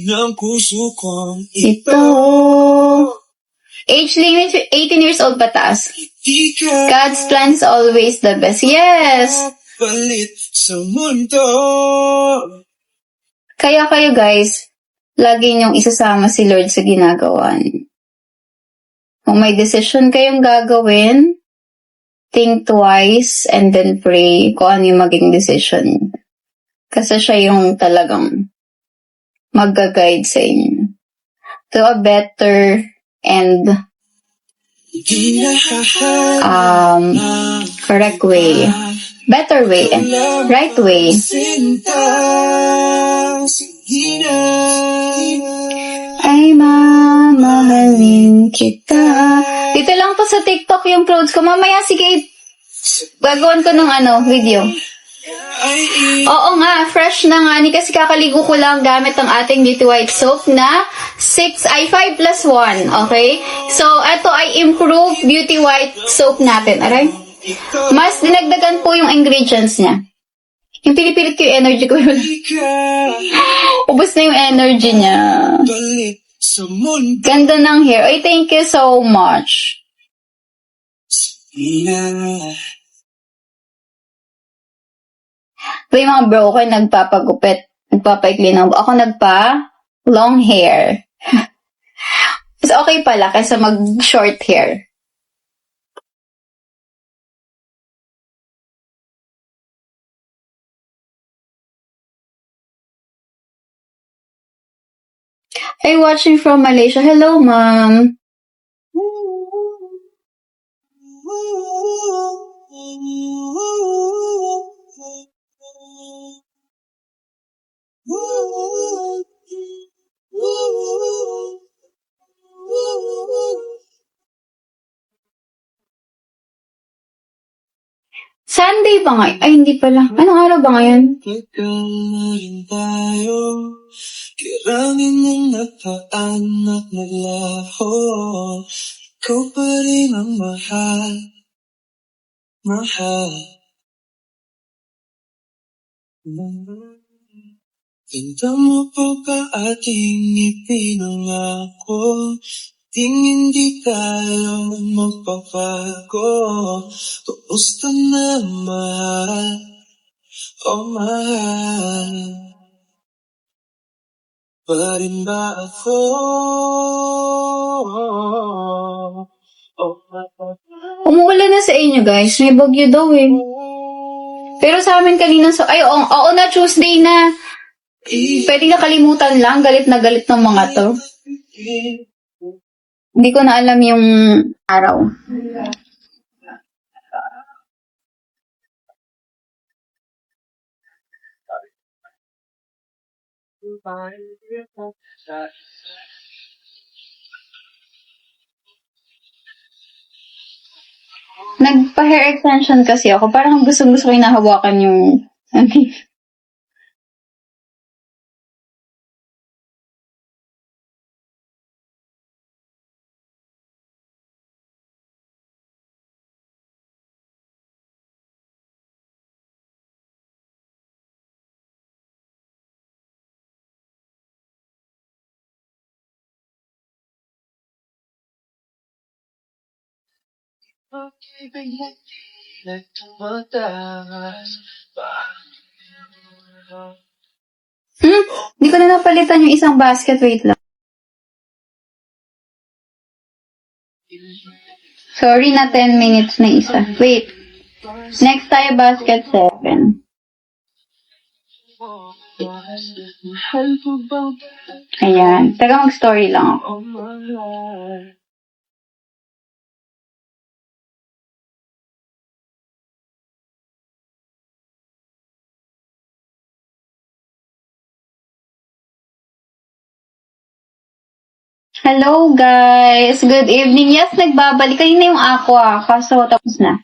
ng puso kong Ito. Age limit 18 years old pataas. God's plan is always the best. Yes. Palit sa mundo. Kaya kayo guys, lagi niyong isasama si Lord sa ginagawa niyo. Kung may decision kayong gagawin, think twice and then pray kung ano yung maging decision. Kasi siya yung talagang mag-guide sa inyo to a better and correct way, better way, and right way. Ay mamahalin kita. Dito lang po sa TikTok yung clothes ko. Mamaya sige, gagawin ko ng video. Oo nga, fresh na nga ni kasi kakaligo ko lang gamit ang ating Beauty White soap na 5+1, okay? So, ito ay improved Beauty White soap natin, aray? Mas dinagdagan po yung ingredients niya. Yung pinipilit ko yung energy ko yun. Ubus na yung energy niya. Ganda ng hair. Ay, thank you so much. Yung mga bro ko nagpapagupit, nagpapaikli na. Ako long hair. Mas okay pala kaysa mag-short hair. Hey, watching from Malaysia. Hello, ma'am. Sunday ba ngayon? Ay, hindi pala. Anong araw ba ngayon? Kirangin ng napaanak na laho. Ikaw pa rin ang mahal. Ganda mo pa ba ating ipinangako? Hindi tayo magpapago. Kumusta naman? Oh, mahal. Pa rin ba ako? Umuulan na sa inyo, guys. May bagyo daw eh. Pero sa amin kanina, oo na, Tuesday na. Pwede nakalimutan lang, galit na galit ng mga to. Hindi ko na alam yung araw. Nagpa-hair extension kasi ako. Parang gusto ko hinahawakan yung Hindi ko na napalitan yung isang basket. Wait lang. Sorry na 10 minutes na isa. Wait. Next tayo basket 7. Ayan. Taga mag-story lang ako. Hello guys! Good evening. Yes, nagbabalik. Kanina yung aqua. Kaso tapos na.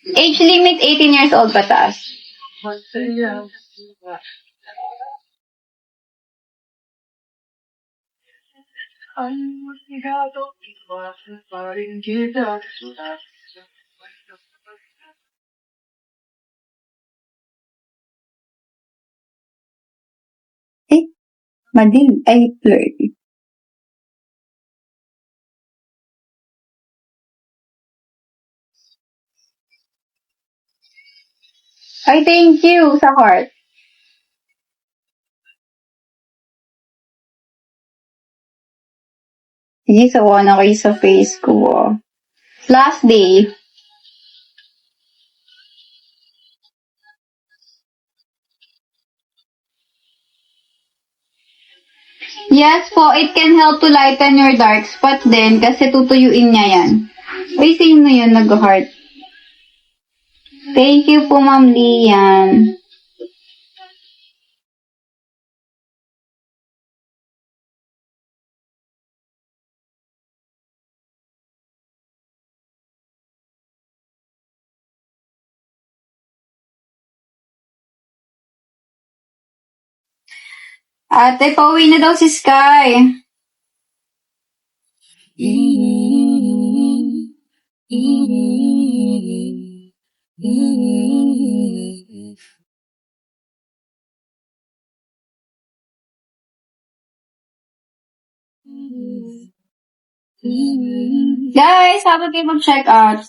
Age limit 18 years old pataas. ay blurry. Ay, thank you sa heart. Sige, sawa na kayo sa face ko. Oh. Last day. Yes po, it can help to lighten your dark spot din kasi tutuyuin niya yan. Uy, sino yun nag-heart? Thank you po, Ma'am Lian. Ate, pauwi na daw si Sky. Guys, habang kayo mag-check out,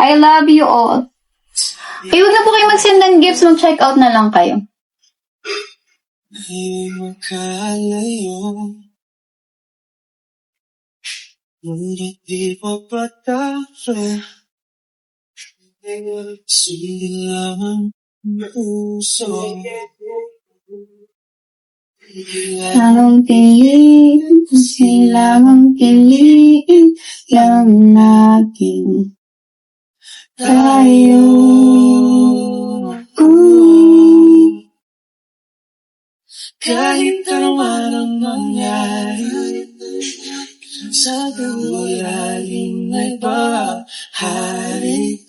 I love you all. Ay, huwag na po kayo mag-send ng gifts, mag-check out na lang kayo. Di makalayo, ngunit di papatawin. Silang puso, Silangang piliin, silangang piliin lang natin tayo. kahit naman ang mangyari, sa gulaling ay bahari.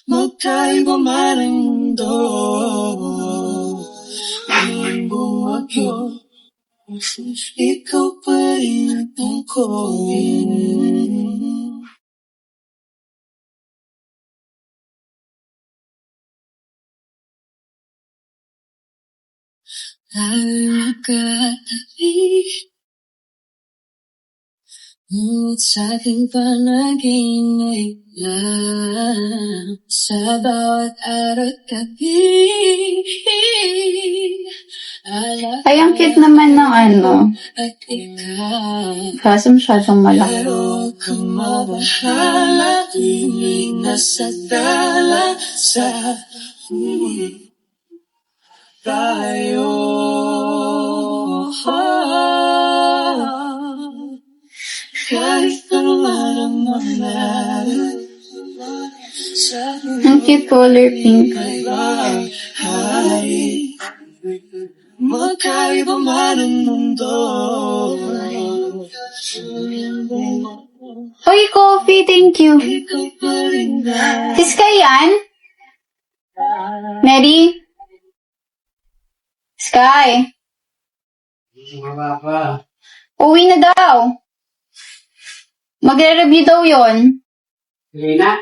Magkaiba man ang mundo, ang bumagyo, ikaw pa rin ang tungkol. Nakakatabi, ngunit sa'king panaginip lang sa bawat araw at gabi. Ay, ang cute naman ng ano. At ikaw, Kaso masyadong malaki. pero kang mabahala, tuwing nasa dala sa tayo. Kahit naman ang mangyari, Ang cute color pink. ay bahari. Magkaiba man ang mundo. Uy, coffee, thank you. Ikaw pa rin na. Si Sky yan? Mary? Sky? Uwi na daw. Magre-review daw yon. Lina?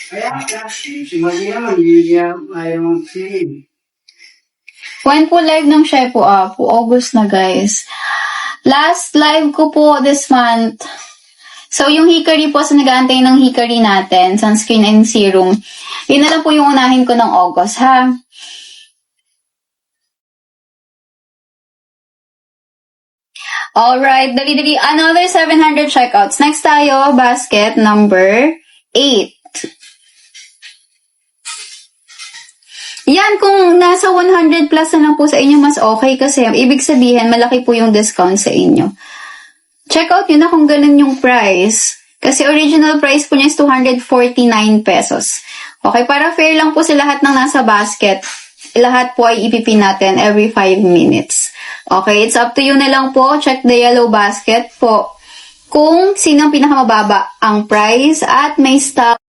Kaya, si Maria naman, hindi niya ayaw mag-film. When po live ng Shepo Apo? August na, guys. Last live ko po this month. So, yung Hikari po, sa nag-aantay ng Hikari natin, sunscreen and serum, yun na lang po yung unahin ko ng August, ha? Alright, dali-dali. Another 700 checkouts. Next tayo, basket number 8. Yan, kung nasa 100 plus na lang po sa inyo, mas okay kasi ibig sabihin, malaki po yung discount sa inyo. Check out nyo na kung ganun yung price. Kasi original price po niya is 249 pesos. Okay, para fair lang po sa lahat ng nasa basket. Lahat po ay ipipin natin every 5 minutes. Okay, it's up to you na lang po. Check the yellow basket po kung sino ang pinakamababa ang price at may stock